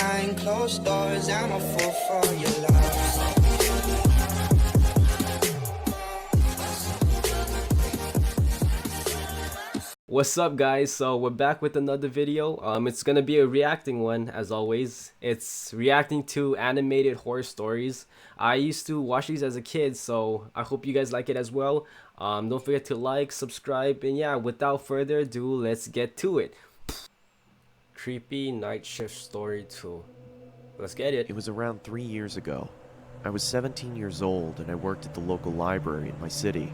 behind closed doors. I'm a fool for your love. What's up, guys? So we're back with another video. It's gonna be a reacting one, as always. It's reacting to animated horror stories. I used to watch these as a kid, so I hope you guys like it as well. Don't forget to like, subscribe, and yeah, without further ado, let's get to it. Creepy Night Shift Story 2. Let's get it. It was around 3 years ago. I was 17 years old and I worked at the local library in my city.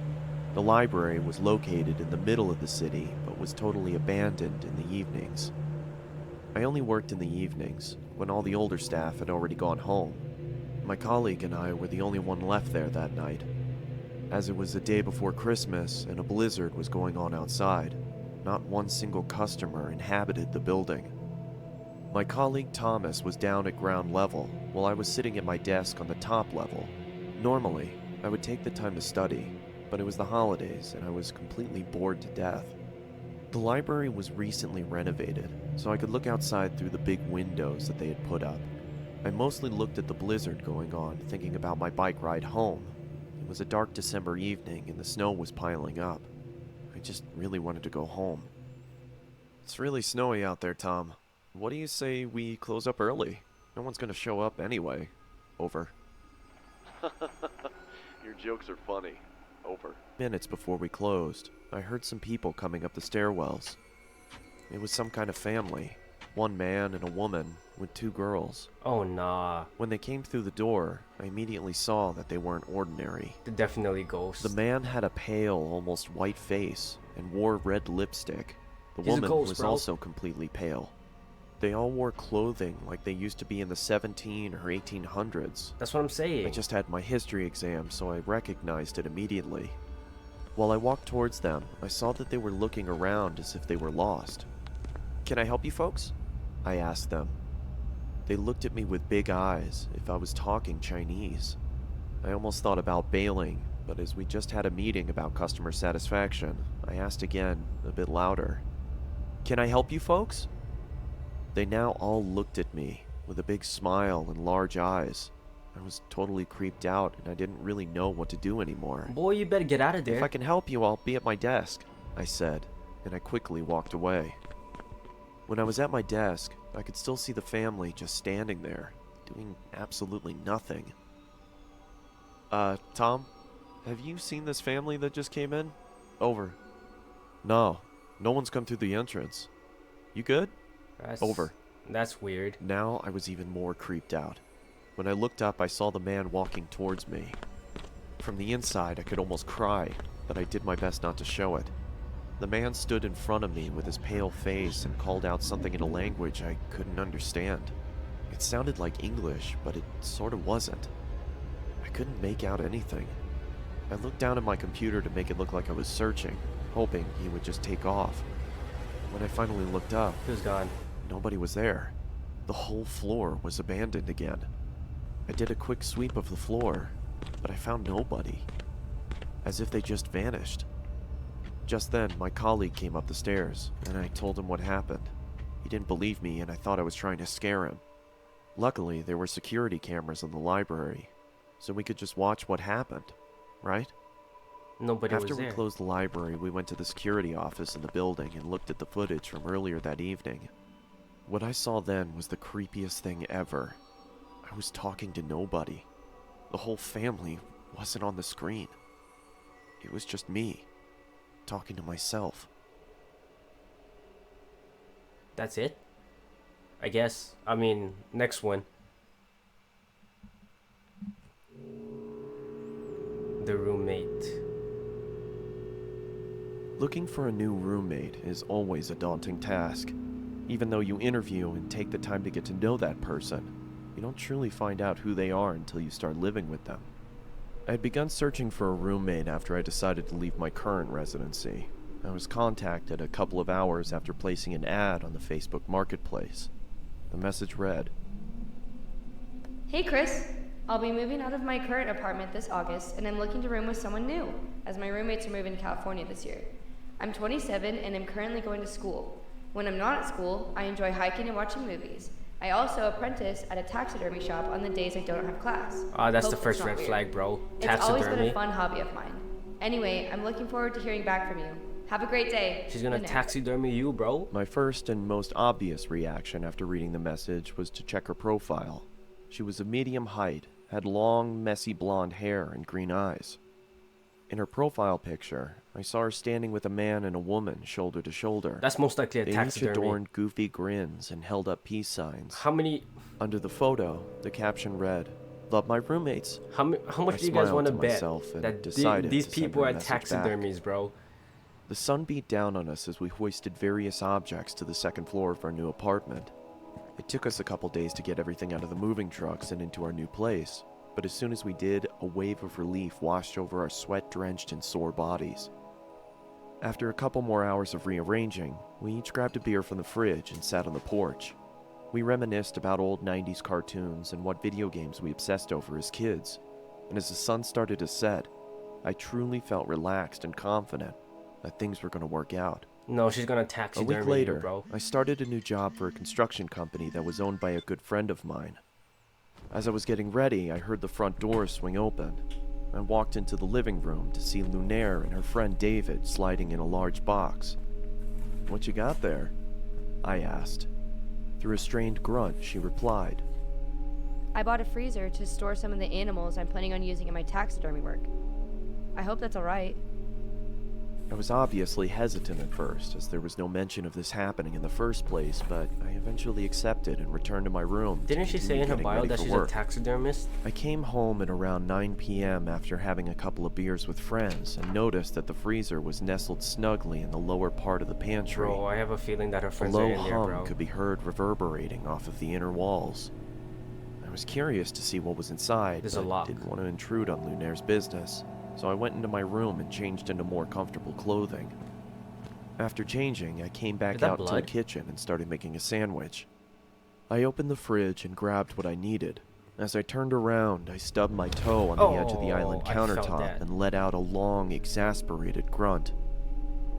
The library was located in the middle of the city, but was totally abandoned in the evenings. I only worked in the evenings, when all the older staff had already gone home. My colleague and I were the only one left there that night. As it was the day before Christmas and a blizzard was going on outside, not one single customer inhabited the building. My colleague Thomas was down at ground level, while I was sitting at my desk on the top level. Normally, I would take the time to study, but it was the holidays and I was completely bored to death. The library was recently renovated, so I could look outside through the big windows that they had put up. I mostly looked at the blizzard going on, thinking about my bike ride home. It was a dark December evening and the snow was piling up. I just really wanted to go home. It's really snowy out there, Tom. What do you say we close up early? No one's gonna show up anyway. Over. Your jokes are funny. Over. Minutes before we closed, I heard some people coming up the stairwells. It was some kind of family. One man and a woman with two girls. Oh nah. When they came through the door, I immediately saw that they weren't ordinary. They're definitely ghosts. The man had a pale, almost white face and wore red lipstick. The He's a woman ghost, was bro. also completely pale. They all wore clothing like they used to be in the 17 or 1800s. That's what I'm saying. I just had my history exam, so I recognized it immediately. While I walked towards them, I saw that they were looking around as if they were lost. "Can I help you folks?" I asked them. They looked at me with big eyes, if I was talking Chinese. I almost thought about bailing, but as we just had a meeting about customer satisfaction, I asked again, a bit louder. "Can I help you folks?" They now all looked at me, with a big smile and large eyes. I was totally creeped out, and I didn't really know what to do anymore. Boy, you better get out of there. "If I can help you, I'll be at my desk," I said, and I quickly walked away. When I was at my desk, I could still see the family just standing there, doing absolutely nothing. Tom? Have you seen this family that just came in?" "Over." "No, no one's come through the entrance. You good?" "Over." That's weird. Now I was even more creeped out. When I looked up, I saw the man walking towards me. From the inside, I could almost cry, but I did my best not to show it. The man stood in front of me with his pale face and called out something in a language I couldn't understand. It sounded like English, but it sort of wasn't. I couldn't make out anything. I looked down at my computer to make it look like I was searching, hoping he would just take off. When I finally looked up, He was gone. nobody was there. The whole floor was abandoned again. I did a quick sweep of the floor, but I found nobody. As if they just vanished. Just then, my colleague came up the stairs, and I told him what happened. He didn't believe me, and I thought I was trying to scare him. Luckily, there were security cameras in the library, so we could just watch what happened, right? Nobody After was we there. closed the library, we went to the security office in the building and looked at the footage from earlier that evening. What I saw then was the creepiest thing ever. I was talking to nobody. The whole family wasn't on the screen. It was just me, talking to myself. That's it? I guess. I mean, next one. The roommate. Looking for a new roommate is always a daunting task. Even though you interview and take the time to get to know that person, you don't truly find out who they are until you start living with them. I had begun searching for a roommate after I decided to leave my current residency. I was contacted a couple of hours after placing an ad on the Facebook Marketplace. The message read, "Hey Chris, I'll be moving out of my current apartment this August and I'm looking to room with someone new, as my roommates are moving to California this year. I'm 27 and I'm currently going to school. When I'm not at school, I enjoy hiking and watching movies. I also apprentice at a taxidermy shop on the days I don't have class. Ah, that's the Hope first not red weird. flag, bro. It's always been Taxidermy. a fun hobby of mine. Anyway, I'm looking forward to hearing back from you. Have a great day. She's gonna Good night. taxidermy you, bro. My first and most obvious reaction after reading the message was to check her profile. She was of medium height, had long, messy blonde hair and green eyes. In her profile picture, I saw her standing with a man and a woman shoulder to shoulder. That's most likely a They each taxidermy. adorned goofy grins and held up peace signs. How many? Under the photo, the caption read, "Love my roommates." How much I do you guys smiled want to to bet myself and that decided these to send people her a are message back. taxidermies, bro? The sun beat down on us as we hoisted various objects to the second floor of our new apartment. It took us a couple days to get everything out of the moving trucks and into our new place, but as soon as we did, a wave of relief washed over our sweat-drenched and sore bodies. After a couple more hours of rearranging, we each grabbed a beer from the fridge and sat on the porch. We reminisced about old 90s cartoons and what video games we obsessed over as kids, and as the sun started to set, I truly felt relaxed and confident that things were going to work out. No, she's gonna A taxidermy week you, later, bro. I started a new job for a construction company that was owned by a good friend of mine. As I was getting ready, I heard the front door swing open. I walked into the living room to see Lunaire and her friend David sliding in a large box. "What you got there?" I asked. Through a strained grunt, she replied, I bought a freezer to store some of the animals I'm planning on using in my taxidermy work. I hope that's alright. I was obviously hesitant at first, as there was no mention of this happening in the first place, but I eventually accepted and returned to my room. to Didn't she say continue in her getting bio ready that for she's work. a taxidermist? I came home at around 9 p.m. after having a couple of beers with friends and noticed that the freezer was nestled snugly in the lower part of the pantry. Bro, I have a feeling that her A friends are low in there, hum bro. could be heard reverberating off of the inner walls. I was curious to see what was inside, There's a but lock. didn't want to intrude on Lunaire's business, so I went into my room and changed into more comfortable clothing. After changing, I came back Is that out into the blood? kitchen and started making a sandwich. I opened the fridge and grabbed what I needed. As I turned around, I stubbed my toe on the edge of the island Oh, I felt countertop that. and let out a long, exasperated grunt.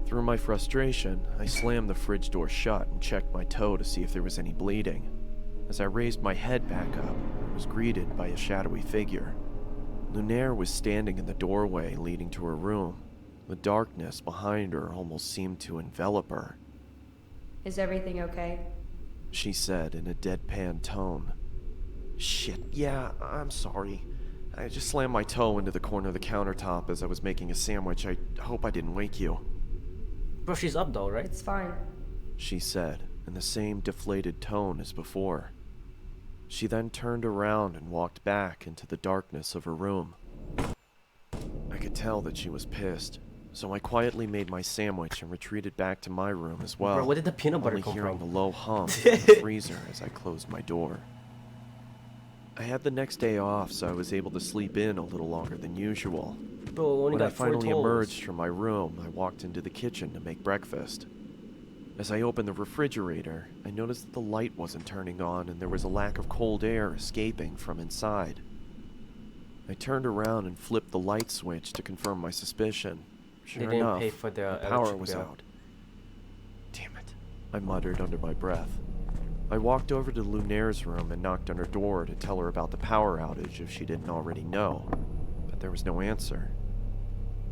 Through my frustration, I slammed the fridge door shut and checked my toe to see if there was any bleeding. As I raised my head back up, I was greeted by a shadowy figure. Lunaire was standing in the doorway leading to her room. The darkness behind her almost seemed to envelop her. Is everything okay? She said in a deadpan tone. "Shit, yeah, I'm sorry. I just slammed my toe into the corner of the countertop as I was making a sandwich. I hope I didn't wake you," Bro, she's up though, right? It's fine. she said in the same deflated tone as before. She then turned around and walked back into the darkness of her room. I could tell that she was pissed, so I quietly made my sandwich and retreated back to my room as well. Bro, where did the peanut butter only come hearing from? the low hum from the freezer as I closed my door. I had the next day off, so I was able to sleep in a little longer than usual. Bro, only When I got 4 finally toes. emerged from my room, I walked into the kitchen to make breakfast. As I opened the refrigerator, I noticed that the light wasn't turning on and there was a lack of cold air escaping from inside. I turned around and flipped the light switch to confirm my suspicion. Sure They didn't enough, pay for the power electric was bill. out. Damn it, I muttered under my breath. I walked over to Lunaire's room and knocked on her door to tell her about the power outage if she didn't already know, but there was no answer.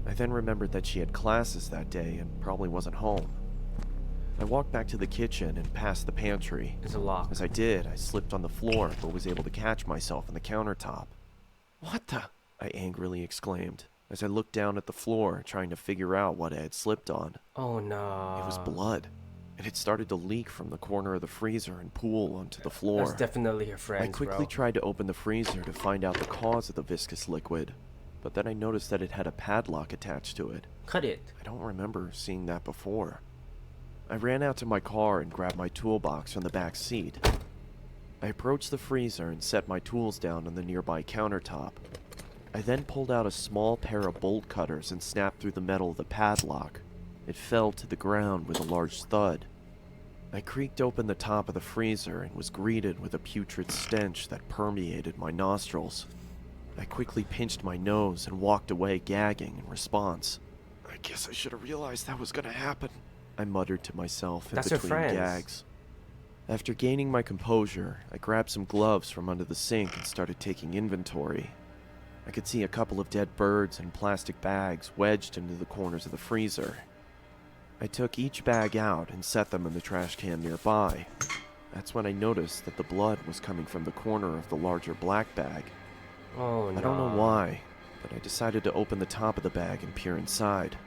I then remembered that she had classes that day and probably wasn't home. I walked back to the kitchen and past the pantry. It's a lock. As I did, I slipped on the floor but was able to catch myself on the countertop. "What the?" I angrily exclaimed as I looked down at the floor trying to figure out what I had slipped on. Oh no. It was blood. It had started to leak from the corner of the freezer and pool onto the floor. That's definitely her friends, I quickly bro. tried to open the freezer to find out the cause of the viscous liquid, but then I noticed that it had a padlock attached to it. Cut it. I don't remember seeing that before. I ran out to my car and grabbed my toolbox from the back seat. I approached the freezer and set my tools down on the nearby countertop. I then pulled out a small pair of bolt cutters and snapped through the metal of the padlock. It fell to the ground with a large thud. I creaked open the top of the freezer and was greeted with a putrid stench that permeated my nostrils. I quickly pinched my nose and walked away gagging in response. "I guess I should have realized that was gonna happen," I muttered to myself in That's her between friends. gags. After gaining my composure, I grabbed some gloves from under the sink and started taking inventory. I could see a couple of dead birds in plastic bags wedged into the corners of the freezer. I took each bag out and set them in the trash can nearby. That's when I noticed that the blood was coming from the corner of the larger black bag. Oh no. I don't know why, but I decided to open the top of the bag and peer inside.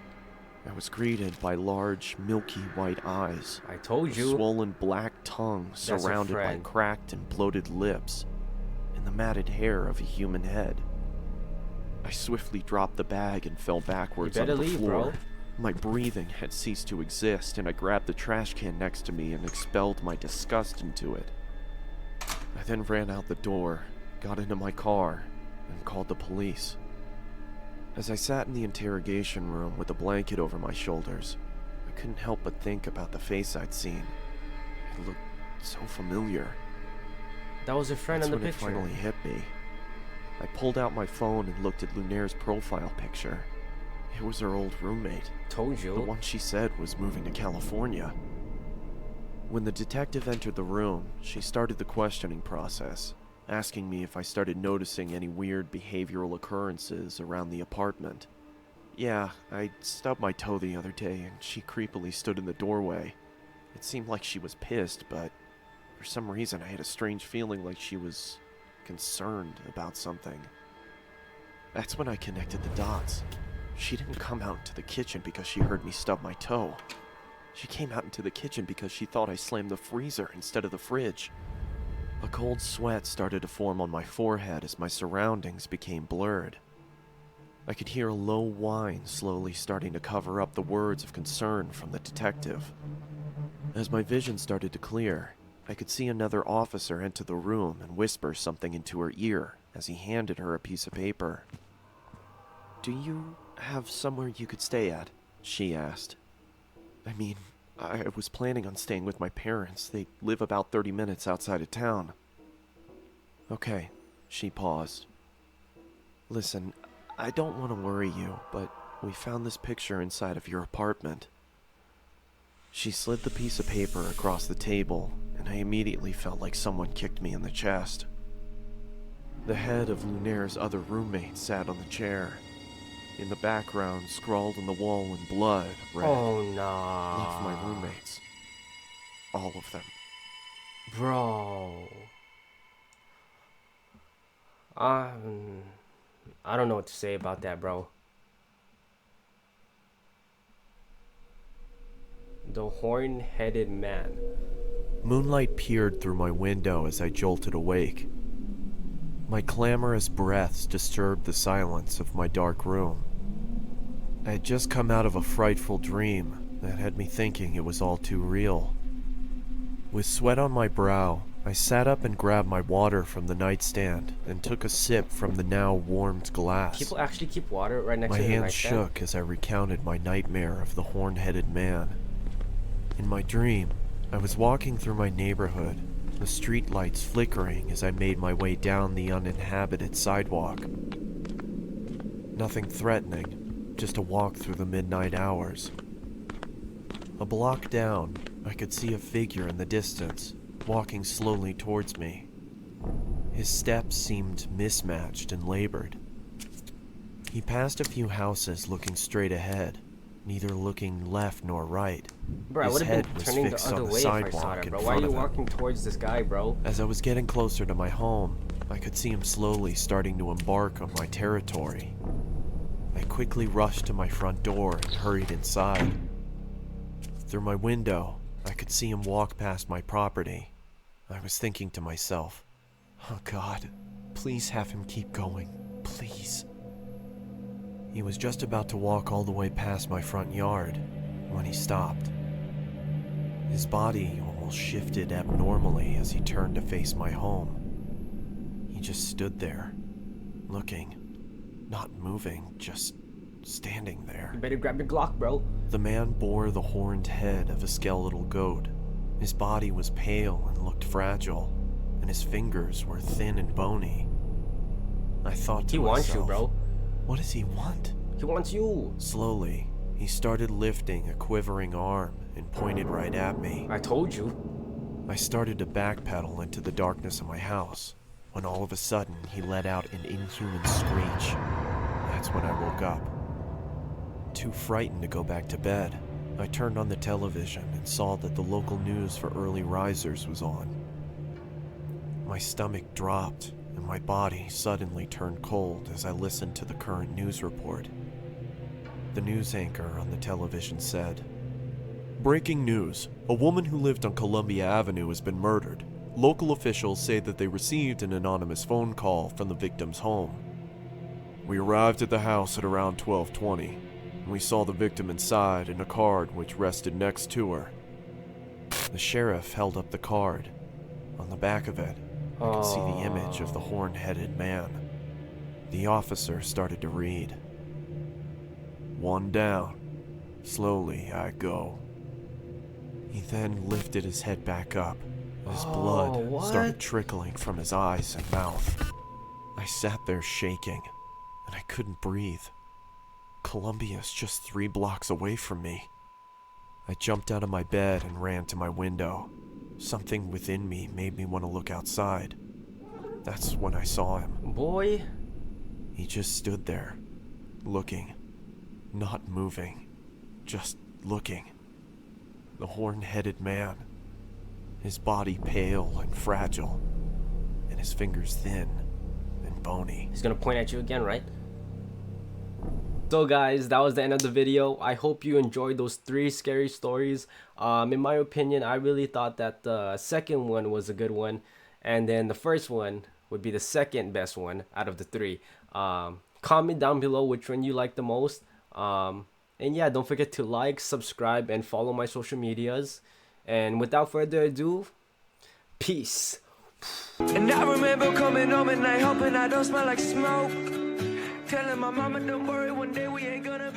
I was greeted by large, milky white eyes. I told A you. swollen black tongue That's surrounded her by friend. cracked and bloated lips, and the matted hair of a human head. I swiftly dropped the bag and fell backwards You on better the leave, floor. bro. My breathing had ceased to exist, and I grabbed the trash can next to me and expelled my disgust into it. I then ran out the door, got into my car, and called the police. As I sat in the interrogation room with a blanket over my shoulders, I couldn't help but think about the face I'd seen. It looked so familiar. That was her friend That's in the when picture. it finally hit me. I pulled out my phone and looked at Lunaire's profile picture. It was her old roommate, Told you. the one she said was moving to California. When the detective entered the room, she started the questioning process, asking me if I started noticing any weird behavioral occurrences around the apartment. Yeah, I stubbed my toe the other day and she creepily stood in the doorway. It seemed like she was pissed, but for some reason I had a strange feeling like she was concerned about something. That's when I connected the dots. She didn't come out into the kitchen because she heard me stub my toe. She came out into the kitchen because she thought I slammed the freezer instead of the fridge. A cold sweat started to form on my forehead as my surroundings became blurred. I could hear a low whine slowly starting to cover up the words of concern from the detective. As my vision started to clear, I could see another officer enter the room and whisper something into her ear as he handed her a piece of paper. "Do you have somewhere you could stay at?" she asked. I mean, I was planning on staying with my parents. They live about 30 minutes outside of town. Okay, she paused. Listen, I don't want to worry you, but we found this picture inside of your apartment. She slid the piece of paper across the table, and I immediately felt like someone kicked me in the chest. The head of Lunaire's other roommate sat on the chair. In the background, scrawled on the wall in blood, read, Oh no. "Love my roommates. All of them." Bro. I don't know what to say about that, bro. The horn-headed man. Moonlight peered through my window as I jolted awake. My clamorous breaths disturbed the silence of my dark room. I had just come out of a frightful dream that had me thinking it was all too real. With sweat on my brow, I sat up and grabbed my water from the nightstand and took a sip from the now warmed glass. People actually keep water right next My to the hands nightstand? shook as I recounted my nightmare of the horn-headed man. In my dream, I was walking through my neighborhood, the streetlights flickering as I made my way down the uninhabited sidewalk. Nothing threatening, just a walk through the midnight hours. A block down, I could see a figure in the distance, walking slowly towards me. His steps seemed mismatched and labored. He passed a few houses looking straight ahead, neither looking left nor right. Bro, I His would have head been was turning the fixed other on the way if I saw sidewalk that, in bro. Why are front you of him. walking towards this guy, bro? As I was getting closer to my home, I could see him slowly starting to embark on my territory. I quickly rushed to my front door and hurried inside. Through my window, I could see him walk past my property. I was thinking to myself, "Oh God, please have him keep going, please." He was just about to walk all the way past my front yard when he stopped. His body almost shifted abnormally as he turned to face my home. He just stood there, looking, not moving, just standing there. You better grab your Glock, bro. The man bore the horned head of a skeletal goat. His body was pale and looked fragile, and his fingers were thin and bony. I thought to He wants myself, you, bro. what does he want? He wants you. Slowly, he started lifting a quivering arm and pointed right at me. I told you. I started to backpedal into the darkness of my house when all of a sudden he let out an inhuman screech. That's when I woke up. Too frightened to go back to bed, I turned on the television and saw that the local news for early risers was on. My stomach dropped and my body suddenly turned cold as I listened to the current news report. The news anchor on the television said, "Breaking news. A woman who lived on Columbia Avenue has been murdered. Local officials say that they received an anonymous phone call from the victim's home. We arrived at the house at around 12:20, and we saw the victim inside and a card which rested next to her." The sheriff held up the card. On the back of it, I could see the image of the horn-headed man. The officer started to read. "One down. Slowly I go." He then lifted his head back up. His blood started trickling from his eyes and mouth. I sat there shaking, and I couldn't breathe. Columbia's just 3 blocks away from me. I jumped out of my bed and ran to my window. Something within me made me want to look outside. That's when I saw him. Boy. He just stood there, looking, not moving, just looking. The horn-headed man. His body pale and fragile, and his fingers thin and bony. He's gonna point at you again, right? So guys, that was the end of the video. I hope you enjoyed those 3 scary stories. In my opinion, I really thought that the second one was a good one, and then the first one would be the second best one out of the 3. Comment down below which one you like the most. And yeah, don't forget to like, subscribe, and follow my social medias. And without further ado, peace. And I remember coming home at night hoping I don't smell like smoke. Telling my mama don't worry, one day we ain't gonna be